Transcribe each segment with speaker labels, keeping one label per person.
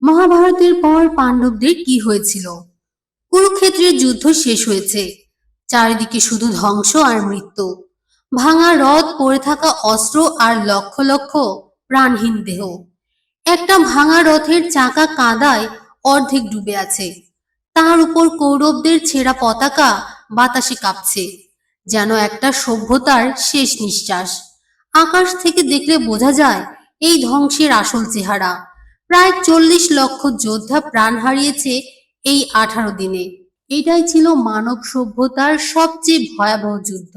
Speaker 1: মহাভারতের পর পাণ্ডবদের কি হয়েছিল? কুরুক্ষেত্রের যুদ্ধ শেষ হয়েছে। চারিদিকে শুধু ধ্বংস আর মৃত্যু। ভাঙা রথ, পড়ে থাকা অস্ত্র আর লক্ষ লক্ষ প্রাণহীন দেহ। একটা ভাঙা রথের চাকা কাদায় অর্ধেক ডুবে আছে। তার উপর কৌরবদের ছেঁড়া পতাকা বাতাসে কাঁপছে, যেন একটা সভ্যতার শেষ নিঃশ্বাস। আকাশ থেকে দেখলে বোঝা যায় এই ধ্বংসের আসল চেহারা। প্রায় 40 লক্ষ যোদ্ধা প্রাণ হারিয়েছে এই 18 দিনে। এটাই ছিল মানব সভ্যতার সবচেয়ে ভয়াবহ যুদ্ধ।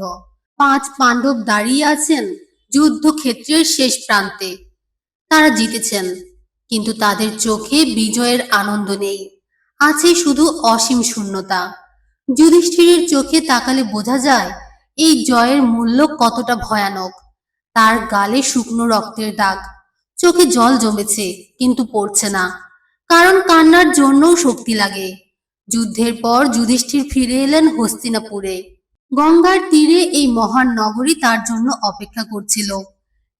Speaker 1: 5 পাণ্ডব দাঁড়িয়ে আছেন যুদ্ধক্ষেত্রের শেষ প্রান্তে। তারা জিতেছেন, কিন্তু তাদের চোখে বিজয়ের আনন্দ নেই। আছে শুধু অসীম শূন্যতা। যুধিষ্ঠিরের চোখে তাকালে বোঝা যায় এই জয়ের মূল্য কতটা ভয়ানক। তার গালে শুকনো রক্তের দাগ, চোখে জল জমেছে কিন্তু পড়ছে না, কারণ কান্নার জন্যও শক্তি লাগে। যুদ্ধের পর যুধিষ্ঠির ফিরে এলেন হস্তিনাপুরে। গঙ্গার তীরে এই মহান নগরী তার জন্য অপেক্ষা করছিল।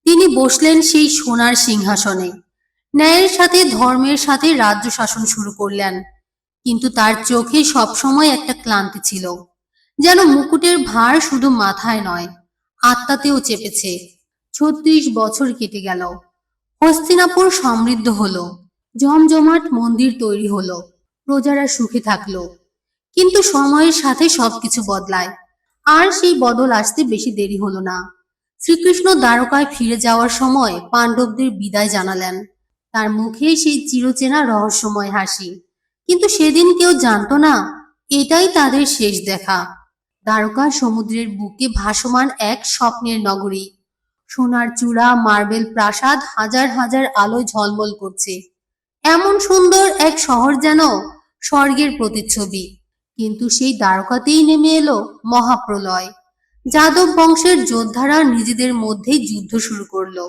Speaker 1: তিনি বসলেন সেই সোনার সিংহাসনে। ন্যায়ের সাথে ধর্মের সাথে রাজ্য শাসন শুরু করলেন। কিন্তু তার চোখে সবসময় একটা ক্লান্তি ছিল, যেন মুকুটের ভার শুধু মাথায় নয়, আত্মাতেও চেপেছে। 36 বছর কেটে গেল। হস্তিনাপুর সমৃদ্ধ হলো, জমজমাট মন্দির তৈরি হলো, প্রজারা সুখে থাকলো। কিন্তু সময়ের সাথে সবকিছু বদলায়। আর সেই বদল আসতে বেশি দেরি হলো না। শ্রীকৃষ্ণ দ্বারকায় ফিরে যাওয়ার সময় পাণ্ডবদের বিদায় জানালেন। তার মুখে সেই চিরচেনা রহস্যময় হাসি। কিন্তু সেদিন কেউ জানতো না এটাই তাদের শেষ দেখা। দ্বারকা সমুদ্রের বুকে ভাসমান এক স্বপ্নের নগরী। সোনার চূড়া, মার্বেল প্রাসাদ, হাজার হাজার আলোয় ঝলমল করছে। এমন সুন্দর এক শহর যেন স্বর্গের প্রতিচ্ছবি। কিন্তু সেই দ্বারকাতেই নেমে এলো মহাপ্রলয়। যাদব বংশের যোদ্ধারা নিজেদের মধ্যেই যুদ্ধ শুরু করলো।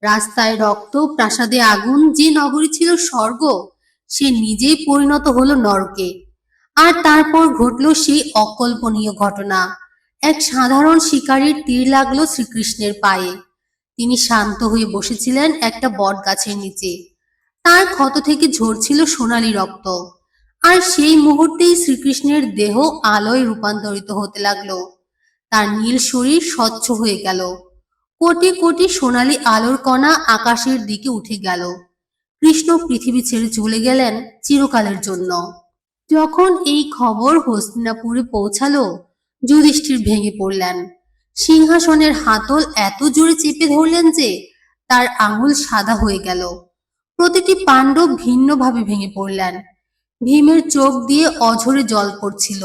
Speaker 1: রাস্তায় রক্ত, প্রাসাদে আগুন। যে নগরী ছিল স্বর্গ, সে নিজেই পরিণত হলো নরকে। আর তারপর ঘটলো সেই অকল্পনীয় ঘটনা। এক সাধারণ শিকারীর তীর লাগলো শ্রীকৃষ্ণের পায়ে। তিনি শান্ত হয়ে বসেছিলেন একটা বট গাছের নিচে। তার ক্ষত থেকে ঝরছিল সোনালী রক্ত। আর সেই মুহূর্তেই শ্রীকৃষ্ণের দেহ আলোয় রূপান্তরিত হতে লাগলো। তার নীল শরীর স্বচ্ছ হয়ে গেল। কোটি কোটি সোনালী আলোর কণা আকাশের দিকে উঠে গেল। কৃষ্ণ পৃথিবী ছেড়ে চলে গেলেন চিরকালের জন্য। যখন এই খবর হস্তিনাপুরে পৌঁছালো, যুধিষ্ঠির ভেঙে পড়লেন। সিংহাসনের হাতল এত জোরে চেপে ধরলেন যে তার আঙুল সাদা হয়ে গেল। প্রতিটি পাণ্ডব ভিন্নভাবে ভেঙে পড়লেন। ভীমের চোখ দিয়ে অঝরে জল পড়ছিল।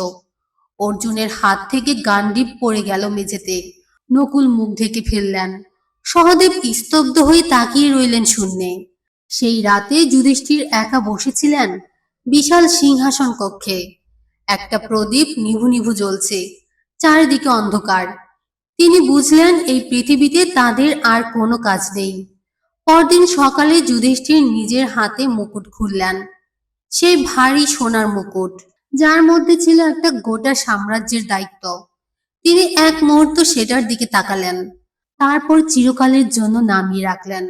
Speaker 1: অর্জুনের হাত থেকে গান্ডীব পড়ে গেল মেঝেতে। নকুল মুখ ঢেকে ফেললেন। সহদেব স্তব্ধ হয়ে তাকিয়ে রইলেন শূন্যে। সেই রাতে যুধিষ্ঠির একা বসেছিলেন বিশাল সিংহাসন কক্ষে। একটা প্রদীপ নিভু নিভু জ্বলছে, চারিদিকে অন্ধকার। তিনি বুঝলেন এই পৃথিবীতে তাদের আর কোনো কাজ নেই। পরদিন সকালে যুধিষ্ঠির নিজের হাতে মুকুট খুললেন। সেই ভারী সোনার মুকুট, যার মধ্যে ছিল একটা গোটা সাম্রাজ্যের দায়িত্ব। তিনি এক মুহূর্ত সেটার দিকে তাকালেন, তারপর চিরকালের জন্য নামিয়ে রাখলেন।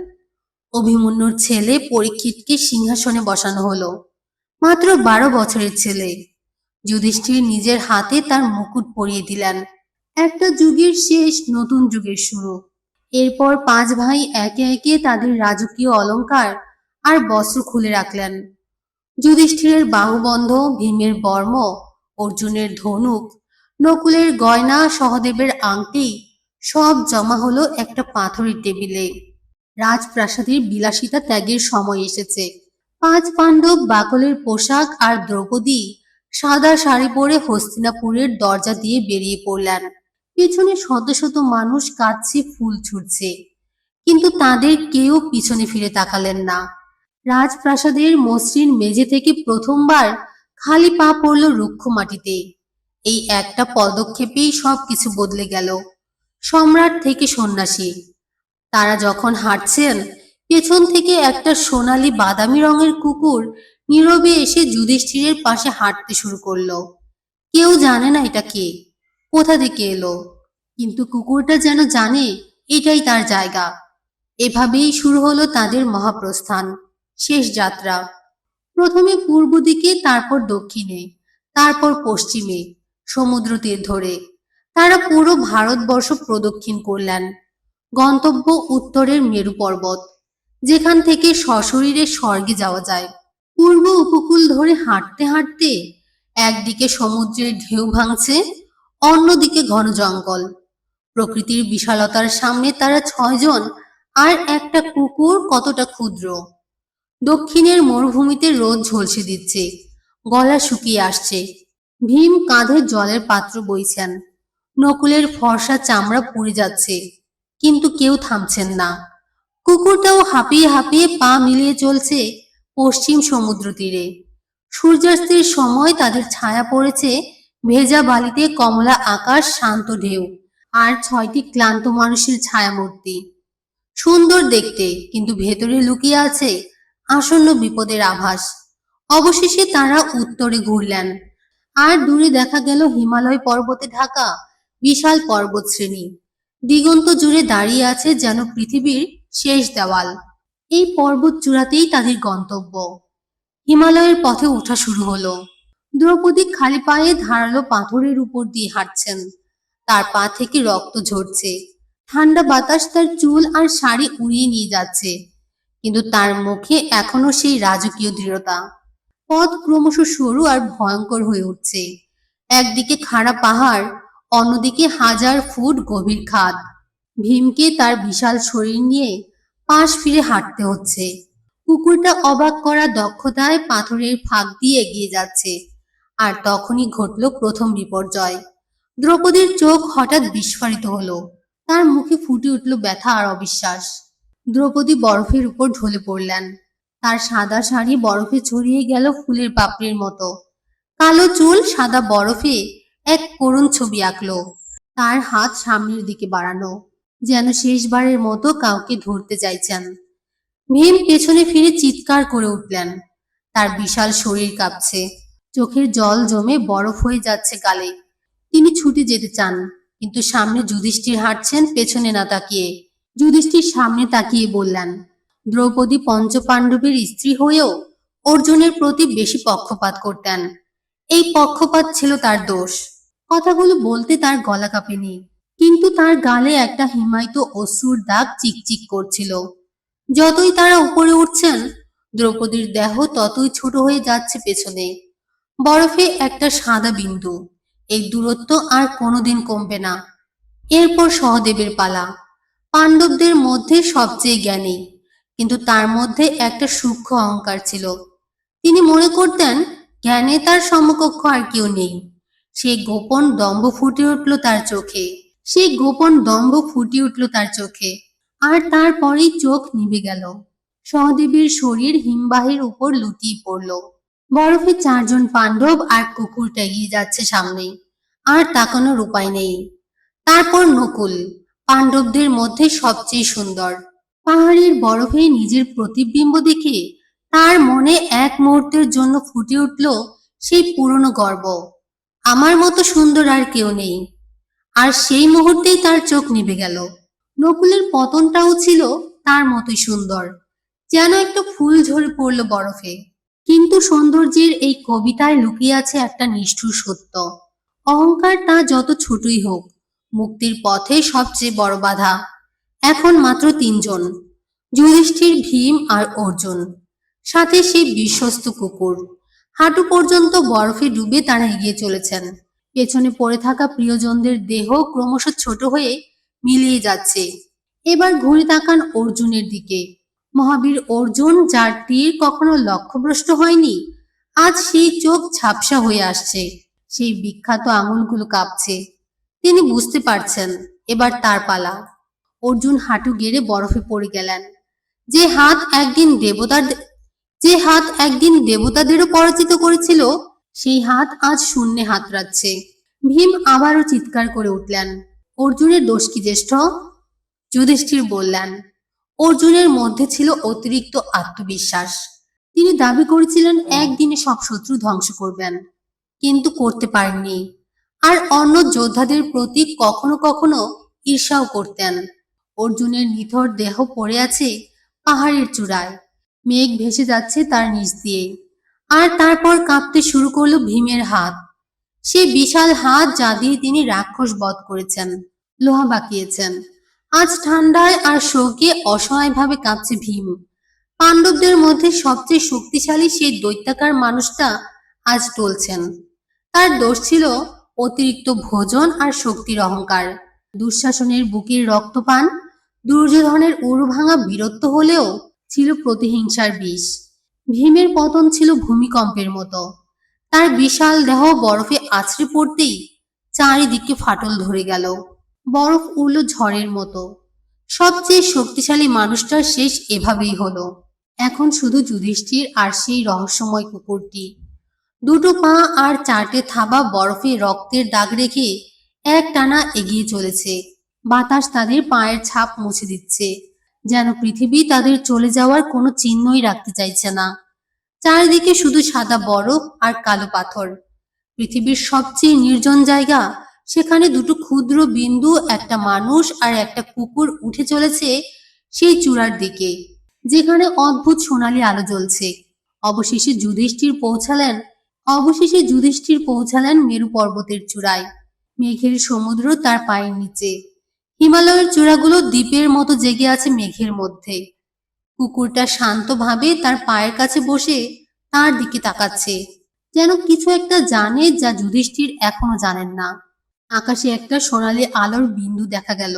Speaker 1: অভিমন্যুর ছেলে পরীক্ষিতকে সিংহাসনে বসানো হলো। মাত্র 12 বছরের ছেলে। যুধিষ্ঠির নিজের হাতে তার মুকুট পরিয়ে দিলেন। একটা যুগের শেষ, নতুন যুগের শুরু। এরপর 5 ভাই একে একে তাদের রাজকীয় অলংকার আর বস্ত্র খুলে রাখলেন। যুধিষ্ঠিরের বাহুবন্ধ, ভীমের বর্ম, অর্জুনের ধনুক, নকুলের গয়না, সহদেবের আংটি সব জমা হলো একটা পাথরের টেবিলে। রাজপ্রাসাদের বিলাসিতা ত্যাগের সময় এসেছে। 5 পাণ্ডব বাকলের পোশাক আর দ্রৌপদী সাদা শাড়ি পরে হস্তিনাপুরের দরজা দিয়ে বেরিয়ে পড়লেন। পেছনে শত শত মানুষ কাঁদছে, ফুল ছুটছে, কিন্তু তাদের কেউ পিছনে ফিরে তাকালেন না। রাজপ্রাসাদের মসৃণ মেঝে থেকে প্রথমবার খালি পা পড়ল রুক্ষ মাটিতে। এই একটা পদক্ষেপেই সবকিছু বদলে গেল। সম্রাট থেকে সন্ন্যাসী। তারা যখন হাঁটছেন, পেছন থেকে একটা সোনালী বাদামি রঙের কুকুর নীরবে এসে যুধিষ্ঠিরের পাশে হাঁটতে শুরু করলো। কেউ জানে না এটা কে, কোথা থেকে এলো, কিন্তু কুকুরটা যেন জানে এটাই তার জায়গা। এভাবেই শুরু হলো তাদের মহাপ্রস্থান, শেষ যাত্রা। প্রথমে পূর্ব দিকে, তারপর দক্ষিণে, তারপর পশ্চিমে, সমুদ্র তীর ধরে তারা পুরো ভারতবর্ষ প্রদক্ষিণ করলেন। গন্তব্য উত্তরের মেরু পর্বত, যেখান থেকে সশরীরে স্বর্গে যাওয়া যায়। পূর্ব উপকূল ধরে হাঁটতে হাঁটতে একদিকে সমুদ্রের ঢেউ ভাঙছে, অন্যদিকে ঘন জঙ্গল। প্রকৃতির বিশালতার সামনে তারা ছয়জন আর একটা কুকুর কতটা ক্ষুদ্র। দক্ষিণের মরুভূমিতে রোদ ঝলসে দিচ্ছে, গলা শুকিয়ে আসছে। ভীম কাঁধে জলের পাত্র বইছেন, নকুলের ফর্সা চামড়া পুড়ে যাচ্ছে, কিন্তু কেউ থামছেন না। কুকুরটাও হাঁপিয়ে হাঁপিয়ে পা মিলিয়ে চলছে পশ্চিম সমুদ্র তীরে। সূর্যাস্তের সময় তাদের ছায়া পড়েছে ভেজা বালিতে, কমলা আকাশ, শান্ত ঢেউ, আর ছয়টি ক্লান্ত মানুষের ছায়ামূর্তি। সুন্দর দেখতে, কিন্তু ভেতরে লুকিয়ে আছে আসন্ন বিপদের আভাস। অবশেষে তারা উত্তরে ঘুরলেন, আর দূরে দেখা গেল হিমালয় পর্বতে ঢাকা বিশাল পর্বতশ্রেণী। দিগন্ত জুড়ে দাঁড়িয়ে আছে যেন পৃথিবীর শেষ দেওয়াল। এই পর্বত চূড়াতেই তাদের গন্তব্য। হিমালয়ের পথে ওঠা শুরু হলো। দ্রৌপদী খালি পায়ে ধারালো পাথরের উপর দিয়ে হাঁটছেন। তার পা থেকে রক্ত ঝরছে, ঠান্ডা বাতাস তার চুল আর শাড়ি উড়িয়ে নিয়ে যাচ্ছে, কিন্তু তার মুখে এখনো সেই রাজকীয় দৃঢ়তা। পথ ক্রমশ সরু আর ভয়ঙ্কর হয়ে উঠছে। একদিকে খাড়া পাহাড়, অন্যদিকে হাজার ফুট গভীর খাদ। ভীমকে তার বিশাল শরীর নিয়ে পাশ ফিরে হাঁটতে হচ্ছে। কুকুরটা অবাক করা দক্ষতায় পাথরের ফাঁক দিয়ে এগিয়ে যাচ্ছে। আর তখনই ঘটল প্রথম বিপর্যয়। দ্রৌপদীর চোখ হঠাৎ বিস্ফারিত হলো। তার মুখে ফুটে উঠল ব্যথা আর অবিশ্বাস। দ্রৌপদী বরফের উপর ঢলে পড়লেন। তার সাদা শাড়ি বরফে ছড়িয়ে গেল ফুলের পাপড়ির মতো। কালো চুল সাদা বরফে এক করুণ ছবি আঁকলো। তার হাত সামনের দিকে বাড়ানো, যেন শেষবারের মতো কাউকে ধরতে চাইছেন। ভীম পেছনে ফিরে চিৎকার করে উঠলেন। তার বিশাল শরীর কাঁপছে, চোখের জল জমে বরফ হয়ে যাচ্ছে গালে। তিনি ছুটে যেতে চান, কিন্তু সামনে যুধিষ্ঠির হাঁটছেন পেছনে না তাকিয়ে। যুধিষ্ঠির সামনে তাকিয়ে বললেন, দ্রৌপদী পঞ্চপাণ্ডবের স্ত্রী হয়েও অর্জুনের প্রতি বেশি পক্ষপাত করতেন। এই পক্ষপাত ছিল তার দোষ। কথাগুলো বলতে তার গলা কাঁপেনি, কিন্তু তার গালে একটা হিমায়িত অশ্রুর দাগ চিকচিক করছিল। যতই তারা উপরে উঠছেন, দ্রৌপদীর দেহ ততই ছোট হয়ে যাচ্ছে পেছনে। বরফে একটা সাদা বিন্দু। এই দূরত্ব আর কোনোদিন কমবে না। এরপর সহদেবের পালা। পাণ্ডবদের মধ্যে সবচেয়ে জ্ঞানী, কিন্তু তার মধ্যে একটা সূক্ষ্ম অহংকার ছিল। তিনি মনে করতেন জ্ঞানে তার সমকক্ষ আর কেউ নেই। সেই গোপন দম্ভ ফুটে উঠল তার চোখে। সেই গোপন দম্ভ ফুটে উঠল তার চোখে। আর তারপরেই চোখ নিভে গেল। সহদেবের শরীর হিমবাহের উপর লুটিয়ে পড়ল। বরফে চারজন পাণ্ডব আর কুকুরটা এগিয়ে যাচ্ছে সামনে, আর তাকানোর উপায় নেই। তারপর নকুল, পাণ্ডবদের মধ্যে সবচেয়ে সুন্দর। পাহাড়ের বরফে নিজের প্রতিবিম্ব দেখে তার মনে এক মুহূর্তের জন্য ফুটে উঠল সেই পুরনো গর্ব, আমার মতো সুন্দর আর কেউ নেই। আর সেই মুহূর্তেই তার চোখ নিভে গেল। নকুলের পতনটাও ছিল তার মতোই সুন্দর, যেন একটা ফুল ঝরে পড়ল বরফে। কিন্তু সৌন্দর্যের এই কবিতায় লুকিয়ে আছে একটা নিষ্ঠুর সত্য। অহংকার তা যত ছোটই হোক, মুক্তির পথে সবচেয়ে বড় বাধা। এখন মাত্র তিনজন, যুধিষ্ঠির, ভীম আর অর্জুন, সাথে সেই বিশ্বস্ত কুকুর। হাঁটু পর্যন্ত বরফে ডুবে তারা এগিয়ে চলেছেন। পেছনে পড়ে থাকা প্রিয়জনদের দেহ ক্রমশ ছোট হয়ে মিলিয়ে যাচ্ছে। এবার ঘুরে তাকান অর্জুনের দিকে। মহাবীর অর্জুন, যার তীর কখনো লক্ষ্যভ্রষ্ট হয়নি, আজ সেই চোখ ঝাপসা হয়ে আসছে, সেই বিখ্যাত আঙুলগুলো কাঁপছে। তিনি বুঝতে পারছেন এবার তার পালা। অর্জুন হাঁটু গেড়ে বরফে পড়ে গেলেন। যে হাত একদিন দেবতাদেরও পরাজিত করেছিল, সেই হাত আজ শূন্যে হাতড়াচ্ছে। ভীম আবারও চিৎকার করে উঠলেন, অর্জুনের দোষ কি জ্যেষ্ঠ? যুধিষ্ঠির বললেন, অর্জুনের মধ্যে ছিল অতিরিক্ত আত্মবিশ্বাস। তিনি দাবি করেছিলেন একদিনে সব শত্রু ধ্বংস করবেন, কিন্তু করতে পারেননি। আর অন্য যোদ্ধাদের প্রতি কখনো কখনো ঈর্ষাও করতেন। অর্জুনের নিথর দেহ পড়ে আছে পাহাড়ের চূড়ায়। মেঘ ভেসে যাচ্ছে তার নিচ দিয়ে। আর তারপর কাঁপতে শুরু করলো ভীমের হাত। সে বিশাল হাত যা দিয়ে তিনি রাক্ষস বধ করেছেন, লোহা বাকিয়েছেন। আজ ঠান্ডায় আর শোকে অসহায়ভাবে কাঁপছে ভীম। পাণ্ডবদের মধ্যে সবচেয়ে শক্তিশালী সেই দৈত্যাকার মানুষটা আজ টলছেন। তার দোষ ছিল অতিরিক্ত ভোজন আর শক্তির অহংকার। দুঃশাসনের বুকের রক্তপান, দুর্যোধনের উড়ু ভাঙা বীরত্ব হলেও ছিল প্রতিহিংসার বিষ। ভীমের পতন ছিল ভূমিকম্পের মতো। তার বিশাল দেহ বরফে আছড়ে পড়তেই চারিদিকে ফাটল ধরে গেল। বরফ উড়ল ঝড়ের মতো। সবচেয়ে শক্তিশালী মানুষটার শেষ এভাবেই হলো। এখন শুধু যুধিষ্ঠির আর সেই রহস্যময় কুকুরটি। দুটো পা আর চারটে থাবা বরফে রক্তের দাগ রেখে একটানা এগিয়ে চলেছে। বাতাস তাদের পায়ের ছাপ মুছে দিচ্ছে, যেন পৃথিবী তাদের চলে যাওয়ার কোনো চিহ্নই রাখতে চাইছে না। চারিদিকে শুধু সাদা বরফ আর কালো পাথর। পৃথিবীর সবচেয়ে নির্জন জায়গা, সেখানে দুটো ক্ষুদ্র বিন্দু, একটা মানুষ আর একটা কুকুর উঠে চলেছে সেই চূড়ার দিকে, যেখানে অদ্ভুত সোনালী আলো জ্বলছে। অবশেষে যুধিষ্ঠির পৌঁছালেন মেরু পর্বতের চূড়ায়। মেঘের সমুদ্র তার পায়ের নিচে। হিমালয়ের চূড়াগুলো দ্বীপের মতো জেগে আছে মেঘের মধ্যে। কুকুরটা শান্তভাবে তার পায়ের কাছে বসে তার দিকে তাকাচ্ছে, যেন কিছু একটা জানে যা যুধিষ্ঠির এখনো জানেন না। আকাশে একটা সোনালী আলোর বিন্দু দেখা গেল।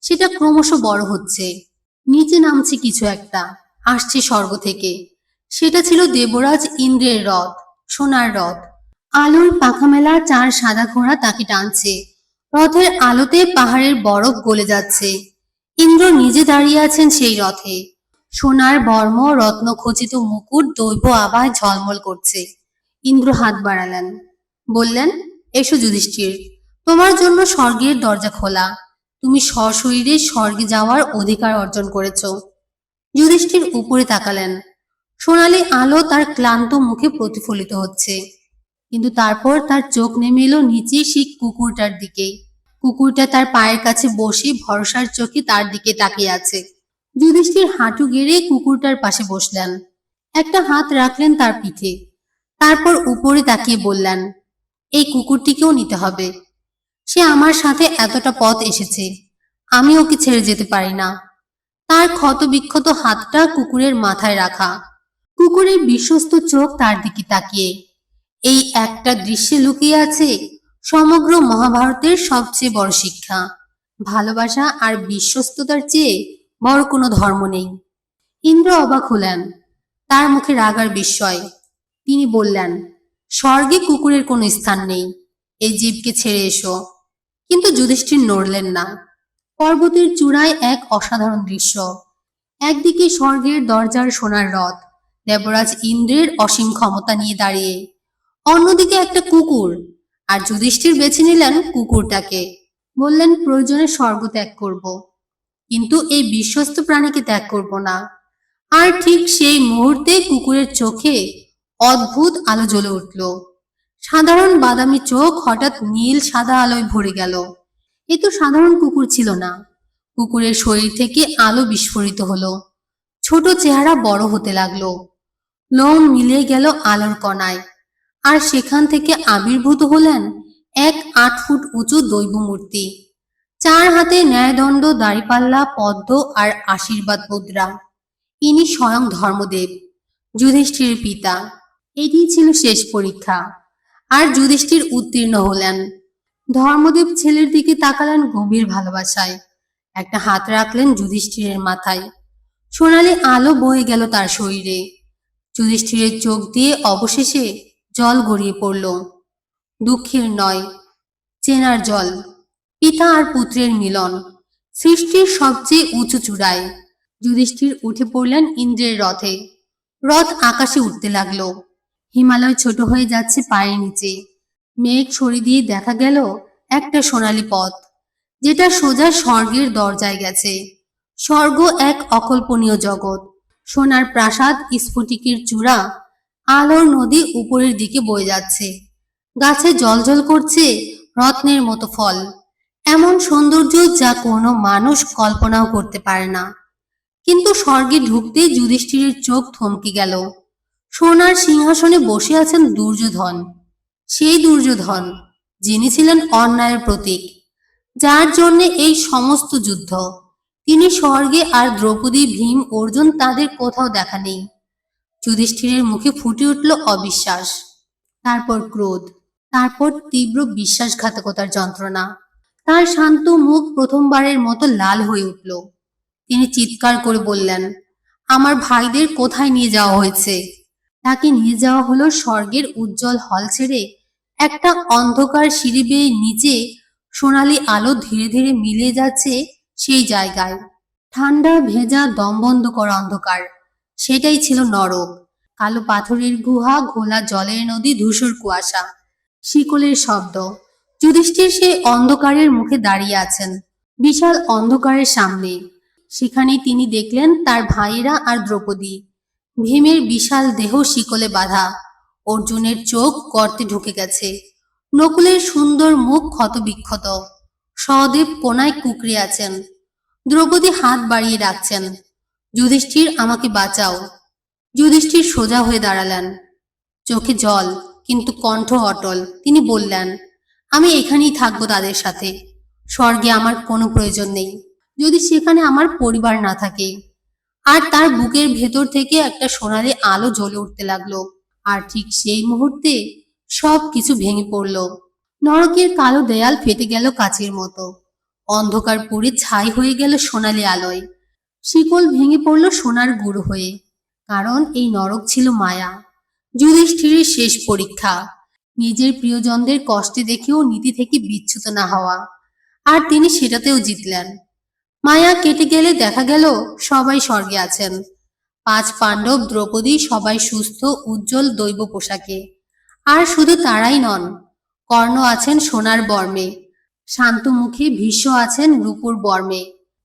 Speaker 1: সেটা ক্রমশ বড় হচ্ছে। নিচে নামছে কিছু একটা, আসছে স্বর্গ থেকে। সেটা ছিল দেবরাজ ইন্দ্রের রথ, সোনার রথ। আলোর পাখা মেলা চার সাদা ঘোড়া তাকে টানছে। রথের আলোতে পাহাড়ের বরফ গলে যাচ্ছে। ইন্দ্র নিজে দাঁড়িয়ে আছেন সেই রথে। সোনার বর্ম, রত্ন খচিত মুকুট দৈব আভায় ঝলমল করছে। ইন্দ্র হাত বাড়ালেন, বললেন, এসো যুধিষ্ঠির, তোমার জন্য স্বর্গের দরজা খোলা। তুমি সশরীরে স্বর্গে যাওয়ার অধিকার অর্জন করেছ। যুধিষ্ঠির উপরে তাকালেন। সোনালি আলো তার ক্লান্ত মুখে প্রতিফলিত হচ্ছে। কিন্তু তারপর তার চোখ নেমে এলো নিচে সেই কুকুরটার দিকে। কুকুরটা তার পায়ের কাছে বসে ভরসার চোখে তার দিকে তাকিয়ে আছে। যুধিষ্ঠির হাঁটু গেড়ে কুকুরটার পাশে বসলেন। একটা হাত রাখলেন তার পিঠে। তারপর উপরে তাকিয়ে বললেন, এই কুকুরটিকেও নিতে হবে। সে আমার সাথে এতটা পথ এসেছে, আমি ওকে ছেড়ে যেতে পারি না। তার ক্ষত বিক্ষত হাতটা কুকুরের মাথায় রাখা। কুকুরের বিশ্বস্ত চোখ তার দিকে তাকিয়ে। এই একটা দৃশ্যে লুকিয়ে আছে সমগ্র মহাভারতের সবচেয়ে বড় শিক্ষা। ভালোবাসা আর বিশ্বস্ততার চেয়ে বড় কোনো ধর্ম নেই। ইন্দ্র অবাক হলেন। তার মুখে রাগ আর বিস্ময়। তিনি বললেন, স্বর্গে কুকুরের কোনো স্থান নেই। এই জীবকে ছেড়ে এসো। কিন্তু যুধিষ্ঠির নড়লেন না। পর্বতের চূড়ায় এক অসাধারণ দৃশ্য। একদিকে স্বর্গের দরজার সোনার রথ, দেবরাজ ইন্দ্রের অসীম ক্ষমতা নিয়ে দাঁড়িয়ে। অন্যদিকে একটা কুকুর, আর যুধিষ্ঠির বেছে নিলেন কুকুরটাকে। বললেন, প্রয়োজনে স্বর্গ ত্যাগ করব, কিন্তু এই বিশ্বস্ত প্রাণীকে ত্যাগ করব না। আর ঠিক সেই মুহূর্তে কুকুরের চোখে অদ্ভুত আলো জ্বলে উঠল। সাধারণ বাদামি চোখ হঠাৎ নীল সাদা আলোয় ভরে গেল। এ তো সাধারণ কুকুর ছিল না। কুকুরের শরীর থেকে আলো বিস্ফোরিত হলো। ছোট চেহারা বড় হতে লাগলো। লোম মিলিয়ে গেল আলোর কণায়। আর সেখান থেকে আবির্ভূত হলেন এক 8 ফুট উঁচু দৈব মূর্তি। চার হাতে ন্যায়দণ্ড, দাড়িপাল্লা, পদ্ম আর আশীর্বাদ মুদ্রা। ইনি স্বয়ং ধর্মদেব, যুধিষ্ঠিরের পিতা। এটি ছিল শেষ পরীক্ষা, আর যুধিষ্ঠির উত্তীর্ণ হলেন। ধর্মদেব ছেলের দিকে তাকালেন গভীর ভালোবাসায়। একটা হাত রাখলেন যুধিষ্ঠিরের মাথায়। সোনালি আলো বয়ে গেল তার শরীরে। যুধিষ্ঠিরের চোখ দিয়ে অবশেষে জল গড়িয়ে পড়ল। দুঃখের নয়, চেনার জল। পিতা আর পুত্রের মিলন, সৃষ্টির সবচেয়ে উঁচু চূড়ায়। যুধিষ্ঠির উঠে পড়লেন ইন্দ্রের রথে। রথ আকাশে উঠতে লাগলো। হিমালয় ছোট হয়ে যাচ্ছে পায়ের নিচে। মেঘ সরি দিয়ে দেখা গেল একটা সোনালী পথ, যেটা সোজা স্বর্গের দরজায় গেছে। স্বর্গ এক অকল্পনীয় জগৎ। সোনার প্রাসাদ, স্ফটিকের চূড়া, আলোর নদী উপরের দিকে বয়ে যাচ্ছে। গাছে জলজল করছে রত্নের মতো ফল। এমন সৌন্দর্য যা কোনো মানুষ কল্পনাও করতে পারে না। কিন্তু স্বর্গে ঢুকতে যুধিষ্ঠিরের চোখ থমকে গেল। সোনার সিংহাসনে বসে আছেন দুর্যোধন, সেই দুর্যোধন যিনি ছিলেন অন্যায়ের প্রতীক, যার জন্য এই সমস্ত যুদ্ধ। তিনি স্বর্গে, আর দ্রৌপদী, ভীম, অর্জুন তাদের কোথাও দেখা নেই। যুধিষ্ঠিরের মুখে ফুটে উঠল অবিশ্বাস, তারপর ক্রোধ, তারপর তীব্র বিশ্বাসঘাতকতার যন্ত্রণা। তার শান্ত মুখ প্রথমবারের মতো লাল হয়ে উঠল। তিনি চিৎকার করে বললেন, আমার ভাইদের কোথায় নিয়ে যাওয়া হয়েছে? তাকে নিয়ে যাওয়া হলো স্বর্গের উজ্জ্বল হল ছেড়ে একটা অন্ধকার সিঁড়ি বেয়ে নিচে সোনালি আলো ধীরে ধীরে মিলিয়ে যাচ্ছে সেই জায়গায়। ঠান্ডা, ভেজা, দমবন্ধ করা অন্ধকার। সেটাই ছিল নরক। কালো পাথরের গুহা, ঘোলা জলের নদী, ধূসর কুয়াশা, শিকলের শব্দ। যুধিষ্ঠির সেই অন্ধকারের মুখে দাঁড়িয়ে আছেন, বিশাল অন্ধকারের সামনে। সেখানে তিনি দেখলেন তার ভাইয়েরা আর দ্রৌপদী। ভীমের বিশাল দেহ শিকলে বাঁধা, অর্জুনের চোখ গর্তে ঢুকে গেছে, নকুলের সুন্দর মুখ ক্ষতবিক্ষত, সহদেব কোনায় কুঁকড়ে আছেন, দ্রৌপদী হাত বাড়িয়ে ডাকছেন, যুধিষ্ঠির আমাকে বাঁচাও। যুধিষ্ঠির সোজা হয়ে দাঁড়ালেন, চোখে জল কিন্তু কণ্ঠ অটল। তিনি বললেন, আমি এখানেই থাকবো তাদের সাথে। স্বর্গে আমার কোনো প্রয়োজন নেই, যদি সেখানে আমার পরিবার না থাকে। আর তার বুকের ভেতর থেকে একটা সোনালি আলো জ্বলে উঠতে লাগলো। আর ঠিক সেই মুহূর্তে সব কিছু ভেঙে পড়ল। নরকের কালো দেয়াল ফেটে গেল কাচের মতো, অন্ধকার পুড়ে ছাই হয়ে গেল সোনালি আলোয়। শিকল ভেঙে পড়ল সোনার গুঁড়ো হয়ে। কারণ এই নরক ছিল মায়া, যুধিষ্ঠিরের শেষ পরীক্ষা। নিজের প্রিয়জনদের কষ্টে দেখেও নীতি থেকে বিচ্যুত না হওয়া, আর তিনি সেটাতেও জিতলেন। মায়া কেটে গেলে দেখা গেল সবাই স্বর্গে আছেন। 5 পাণ্ডব, দ্রৌপদী, সবাই সুস্থ, উজ্জ্বল দৈব পোশাকে। আর শুধু তারাই নন, কর্ণ আছেন সোনার বর্মে, শান্ত মুখে ভীষ্ম আছেন রূপোর বর্মে,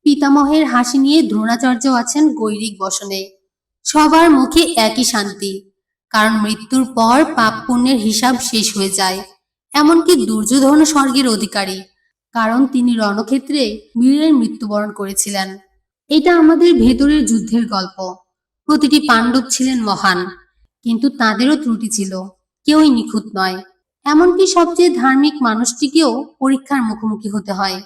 Speaker 1: পিতামহের হাসি নিয়ে দ্রোণাচার্য আছেন গৈরিক বসনে। সবার মুখে একই শান্তি, কারণ মৃত্যুর পর পাপ পুণ্যের হিসাব শেষ হয়ে যায়। এমনকি দুর্যোধন স্বর্গের অধিকারী, কারণ তিনি রণক্ষেত্রে বীরের মৃত্যুবরণ করেছিলেন। এটা আমাদের ভেতরের যুদ্ধের গল্প। প্রতিটি পাণ্ডব ছিলেন মহান, কিন্তু তাদেরও ত্রুটি ছিল, কেউই নিখুঁত নয়। এমনকি সবচেয়ে ধার্মিক মানুষটিকেও পরীক্ষার মুখোমুখি হতে হয়।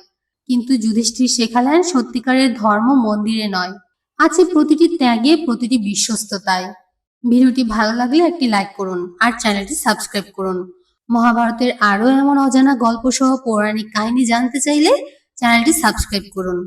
Speaker 1: কিন্তু যুধিষ্ঠির শেখালেন সত্যিকারের ধর্ম মন্দিরে নয়, আছে প্রতিটি ত্যাগে, প্রতিটি বিশ্বস্ততায়। ভিডিওটি ভালো লাগলে একটি লাইক করুন আর চ্যানেলটি সাবস্ক্রাইব করুন। মহাভারতের আরও এমন অজানা গল্প সহ পৌরাণিক কাহিনী জানতে চাইলে চ্যানেলটি সাবস্ক্রাইব করুন।